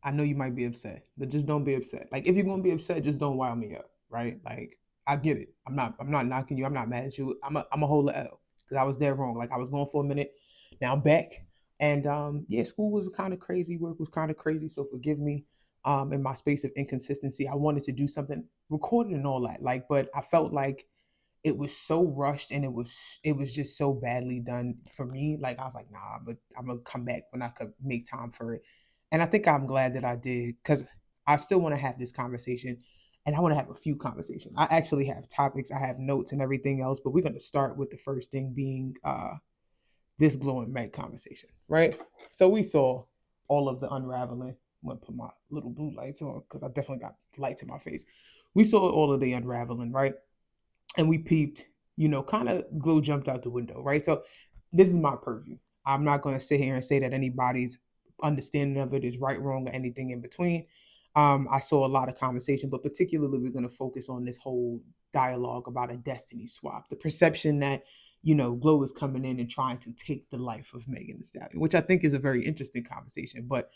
I know you might be upset, but just don't be upset. Like if you're gonna be upset, just don't wild me up, right? Like I get it. I'm not knocking you. I'm not mad at you. I'm a whole L because I was dead wrong. Like I was going for a minute. Now I'm back. And yeah, school was kind of crazy. Work was kind of crazy. So forgive me. In my space of inconsistency, I wanted to do something recorded and all that. Like, but I felt like it was so rushed and it was just so badly done for me. Like I was like, nah, but I'm gonna come back when I could make time for it. And I think I'm glad that I did because I still want to have this conversation and I want to have a few conversations. I actually have topics, I have notes and everything else, but we're gonna start with the first thing being this glowing Meg conversation, right? So we saw all of the unraveling. I'm gonna put my little blue lights on because I definitely got lights in my face. We saw all of the unraveling, right? And we peeped, kind of glow jumped out the window, right? So this is my purview. I'm not going to sit here and say that anybody's understanding of it is right, wrong, or anything in between. I saw a lot of conversation, but particularly we're going to focus on this whole dialogue about a destiny swap, the perception that Glow is coming in and trying to take the life of Megan Thee Stallion, which I think is a very interesting conversation. But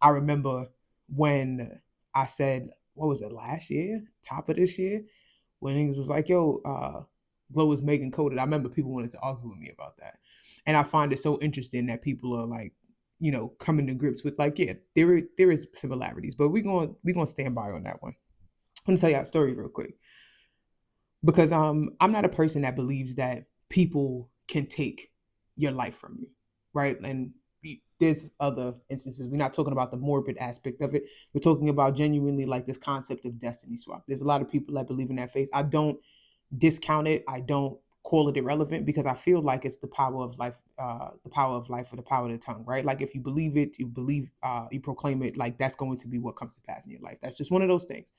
I remember when I said, what was it, last year, top of this year, when niggas was like, yo, Glow is Megan coded. I remember people wanted to argue with me about that. And I find it so interesting that people are like, coming to grips with like, yeah, there is similarities, but we're gonna stand by on that one. I'm gonna tell y'all a story real quick. Because I'm not a person that believes that people can take your life from you, right? And there's other instances. We're not talking about the morbid aspect of it. We're talking about genuinely like this concept of destiny swap. There's a lot of people that believe in that faith. I don't discount it. I don't call it irrelevant because I feel like it's the power of life, or the power of the tongue, right? Like if you believe it, you believe, you proclaim it, like that's going to be what comes to pass in your life. That's just one of those things.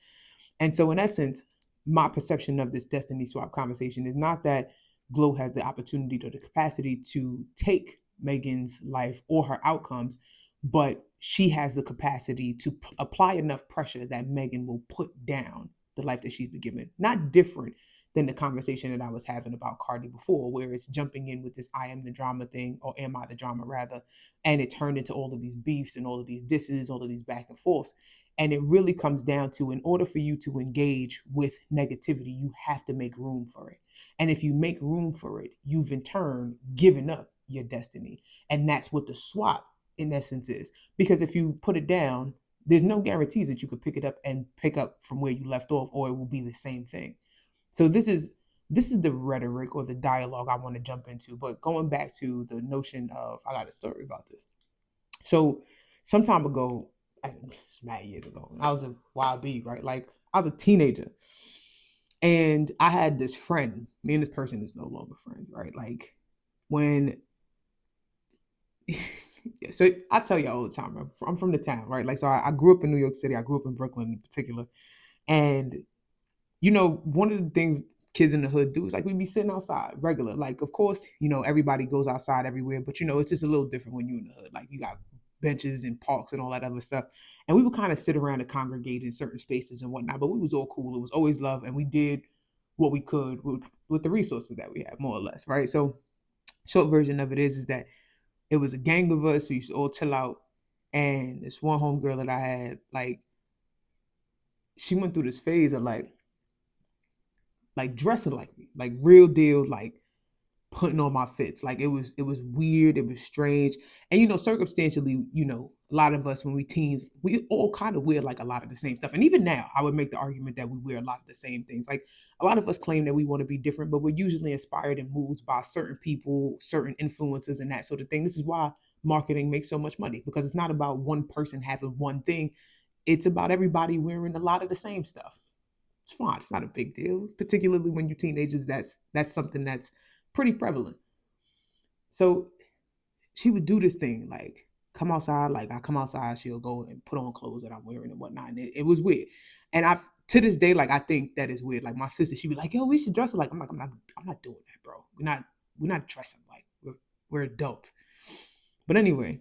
And so, in essence, my perception of this destiny swap conversation is not that Glow has the opportunity or the capacity to take Megan's life or her outcomes, but she has the capacity to apply enough pressure that Megan will put down the life that she's been given. Not different than the conversation that I was having about Cardi before, where it's jumping in with this I am the drama thing, or am I the drama rather, and it turned into all of these beefs and all of these disses, all of these back and forths. And it really comes down to, in order for you to engage with negativity, you have to make room for it. And if you make room for it, you've in turn given up your destiny. And that's what the swap, in essence, is. Because if you put it down, there's no guarantees that you could pick it up and pick up from where you left off, or it will be the same thing. So this is the rhetoric or the dialogue I want to jump into. But going back to the notion of, I got a story about this. So some time ago, mad years ago, I was a YB, right? Like I was a teenager, and I had this friend. Me and this person is no longer friends, right? Like when, yeah, so I tell you all the time, I'm from the town, right? Like so, I grew up in New York City. I grew up in Brooklyn in particular, and one of the things kids in the hood do is like we be sitting outside regular. Like, of course, everybody goes outside everywhere, but it's just a little different when you're in the hood. Like you got benches and parks and all that other stuff. And we would kind of sit around and congregate in certain spaces and whatnot, but we was all cool. It was always love, and we did what we could with the resources that we had, more or less, right? So short version of it is that it was a gang of us. We used to all chill out. And this one homegirl that I had, like, she went through this phase of like dressing like me, like real deal, like putting on my fits. Like it was weird, it was strange. And circumstantially, a lot of us when we teens, we all kind of wear like a lot of the same stuff. And even now, I would make the argument that we wear a lot of the same things. Like a lot of us claim that we want to be different, but we're usually inspired and moved by certain people, certain influences, and that sort of thing. This is why marketing makes so much money, because it's not about one person having one thing. It's about everybody wearing a lot of the same stuff. It's fine. It's not a big deal, particularly when you're teenagers. That's something that's pretty prevalent. So she would do this thing like come outside. Like I come outside, she'll go and put on clothes that I'm wearing and whatnot. And it was weird. And I to this day, like I think that is weird. Like my sister, she'd be like, "Yo, we should dress her." Like I'm not doing that, bro. We're not dressing like we're adults. But anyway,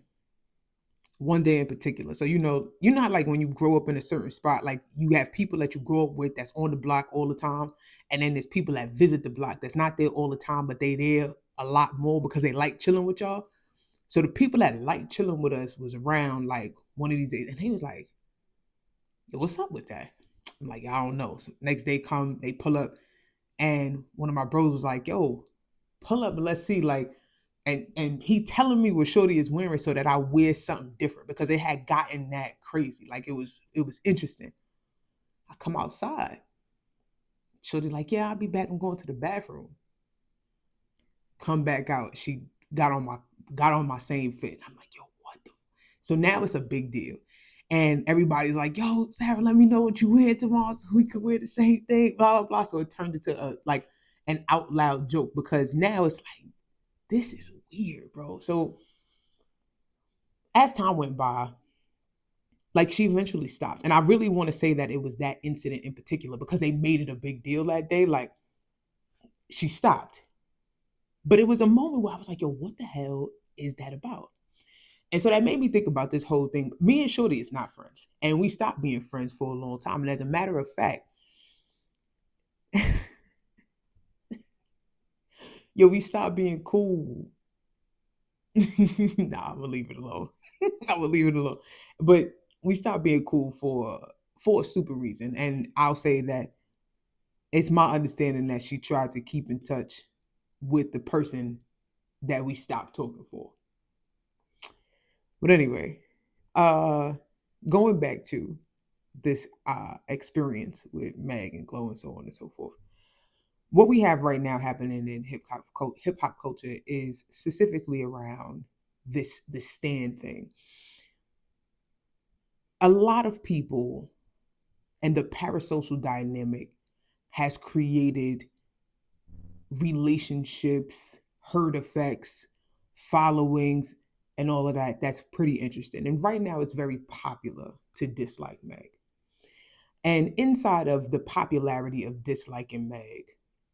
one day in particular. So not like when you grow up in a certain spot, like you have people that you grow up with that's on the block all the time, and then there's people that visit the block that's not there all the time, but they there a lot more because they like chilling with y'all. So the people that liked chilling with us was around like one of these days, and he was like, "Yo, what's up with that?" I'm like, "I don't know." So next day come, they pull up, and one of my bros was like, "Yo, pull up and let's see." Like, and he telling me what Shorty is wearing so that I wear something different because it had gotten that crazy. Like it was interesting. I come outside. Shorty like, "Yeah, I'll be back. I'm going to the bathroom." Come back out. She got on my got on my same fit. I'm like, "Yo, what the?" So now it's a big deal. And everybody's like, "Yo, Sarah, let me know what you wear tomorrow so we could wear the same thing." Blah blah blah. So it turned into a like an out loud joke because now it's like, this is weird, bro. So as time went by, like she eventually stopped. And I really want to say that it was that incident in particular because they made it a big deal that day. Like she stopped. But it was a moment where I was like, "Yo, what the hell is that about?" And so that made me think about this whole thing. Me and Shorty is not friends. And we stopped being friends for a long time. And as a matter of fact, yo, we stopped being cool. Nah, I'm gonna leave it alone. I'm gonna leave it alone. But we stopped being cool for a stupid reason. And I'll say that it's my understanding that she tried to keep in touch with the person that we stopped talking for. But anyway, uh going back to this experience with Meg and Glow and so on and so forth. What we have right now happening in hip hop culture is specifically around this stand thing. A lot of people and the parasocial dynamic has created relationships, herd effects, followings, and all of that. That's pretty interesting. And right now, it's very popular to dislike Meg. And inside of the popularity of disliking Meg,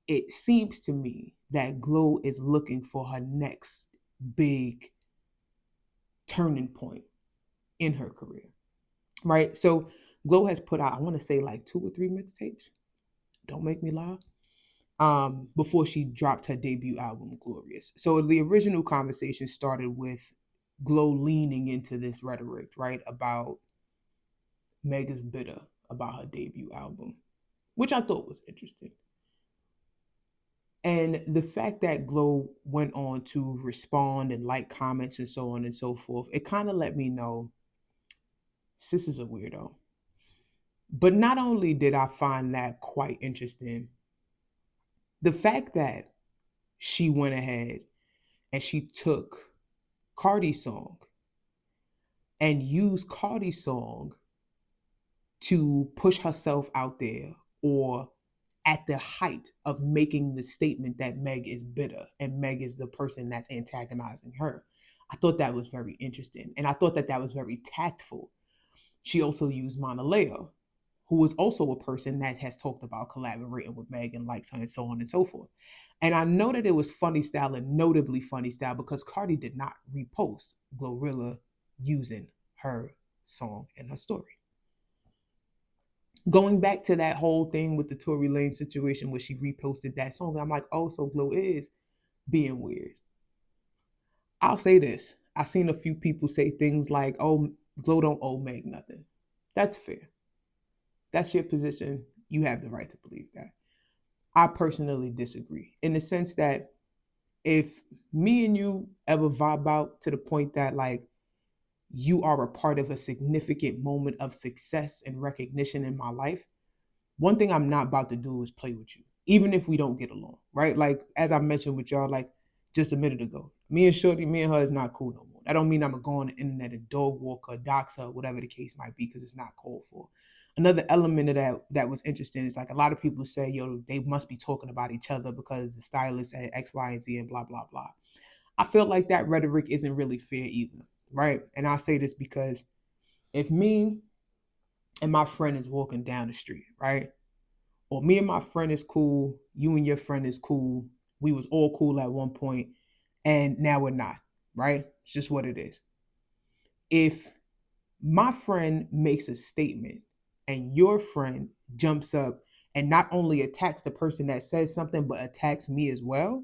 it seems to me that Glow is looking for her next big turning point in her career, right? So Glow has put out, I want to say like 2 or 3 mixtapes. Don't make me lie. Before she dropped her debut album, Glorious. So the original conversation started with Glow leaning into this rhetoric, right, about Meg is bitter about her debut album, which I thought was interesting. And the fact that Glow went on to respond and like comments and so on and so forth, it kind of let me know sis is a weirdo. But not only did I find that quite interesting, the fact that she went ahead and she took Cardi's song and used Cardi's song to push herself out there, or at the height of making the statement that Meg is bitter and Meg is the person that's antagonizing her. I thought that was very interesting. And I thought that that was very tactful. She also used Monaleo, who is also a person that has talked about collaborating with Meg and likes her and so on and so forth. And I know that it was funny style and notably funny style because Cardi did not repost Glorilla using her song in her story. Going back to that whole thing with the Tory Lane situation where she reposted that song, I'm like, oh, so Glow is being weird. I'll say this. I've seen a few people say things like, oh, Glow don't owe Meg nothing. That's fair. That's your position. You have the right to believe that. I personally disagree in the sense that if me and you ever vibe out to the point that like you are a part of a significant moment of success and recognition in my life, one thing I'm not about to do is play with you, even if we don't get along, right? Like as I mentioned with y'all, like just a minute ago, me and Shorty, me and her is not cool no more. That don't mean I'm gonna go on the internet and dog walk her, dox her, whatever the case might be, because it's not called for. Another element of that was interesting is like a lot of people say, yo, they must be talking about each other because the stylist said X, Y, and Z and blah, blah, blah. I feel like that rhetoric isn't really fair either, right? And I say this because if me and my friend is walking down the street, right? Or me and my friend is cool, you and your friend is cool, we was all cool at one point, and now we're not, right? It's just what it is. If my friend makes a statement and your friend jumps up and not only attacks the person that says something, but attacks me as well,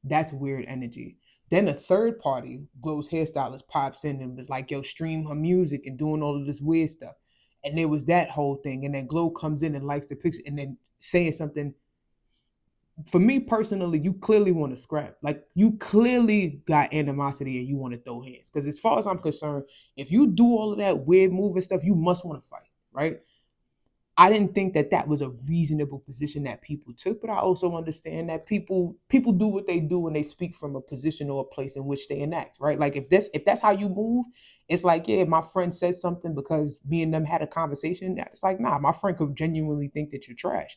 that's weird energy. Then a third party, Glow's hairstylist, pops in and was like, yo, stream her music and doing all of this weird stuff. And there was that whole thing. And then Glow comes in and likes the picture and then saying something. For me personally, you clearly want to scrap. Like, you clearly got animosity and you want to throw hands. Because as far as I'm concerned, if you do all of that weird moving stuff, you must want to fight, right? I didn't think that that was a reasonable position that people took, but I also understand that people do what they do and they speak from a position or a place in which they enact, right? Like if that's how you move, it's like, yeah, my friend said something because me and them had a conversation. It's like, nah, my friend could genuinely think that you're trash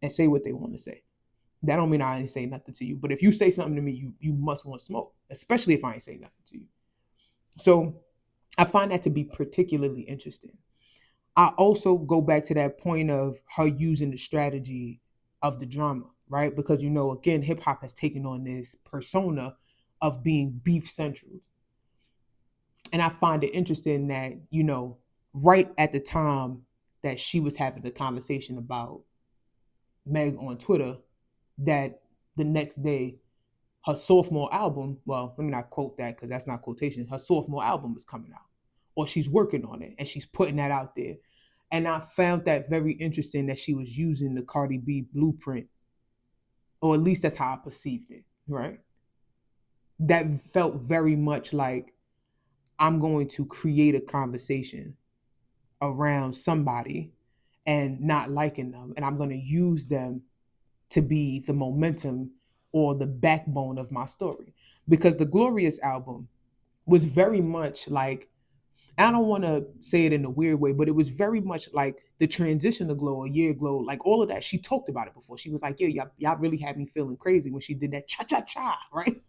and say what they want to say. That don't mean I ain't say nothing to you. But if you say something to me, you must want smoke, especially if I ain't say nothing to you. So I find that to be particularly interesting. I also go back to that point of her using the strategy of the drama, right? Because again, hip hop has taken on this persona of being beef central. And I find it interesting that, right at the time that she was having the conversation about Meg on Twitter, that the next day her sophomore album, well, let me not quote that because that's not quotation, her sophomore album is coming out. Or she's working on it and she's putting that out there. And I found that very interesting that she was using the Cardi B blueprint, or at least that's how I perceived it, right? That felt very much like, I'm going to create a conversation around somebody and not liking them, and I'm going to use them to be the momentum or the backbone of my story. Because the Glorious album was very much like, I don't want to say it in a weird way, but it was very much like the transition to Glow, a year Glow, like all of that. She talked about it before. She was like, yeah, y'all really had me feeling crazy when she did that cha cha cha, right?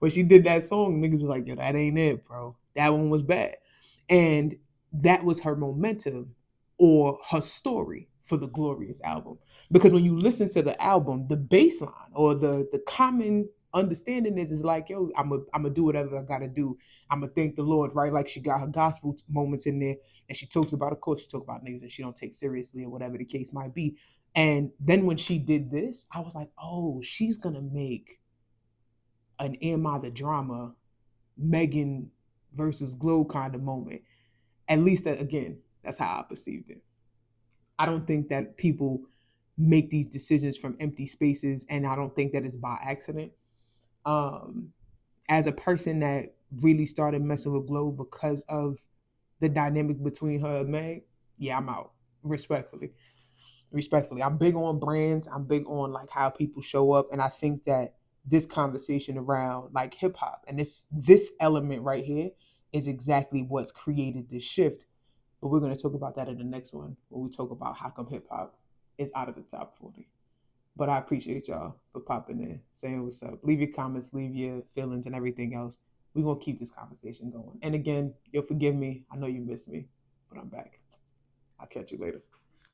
When she did that song, niggas was like, yo, that ain't it, bro. That one was bad. And that was her momentum or her story for the Glorious album. Because when you listen to the album, the bass line or the common understanding is like, yo, I'm gonna do whatever I gotta do. I'm gonna thank the Lord, right? Like, she got her gospel moments in there, and she talks about, of course, she talks about niggas that she don't take seriously or whatever the case might be. And then when she did this, I was like, oh, she's gonna make an Am I the Drama, Megan versus Glow kind of moment. At least that, again, that's how I perceived it. I don't think that people make these decisions from empty spaces, and I don't think that it's by accident. Um, as a person that really started messing with Glow because of the dynamic between her and Meg, yeah, I'm out. Respectfully, I'm big on brands. I'm big on like how people show up, and I think that this conversation around like hip hop and this element right here is exactly what's created this shift. But we're going to talk about that in the next one when we talk about how come hip hop is out of the top 40. But I appreciate y'all for popping in, saying what's up. Leave your comments, leave your feelings, and everything else. We're going to keep this conversation going. And again, you'll forgive me. I know you miss me, but I'm back. I'll catch you later.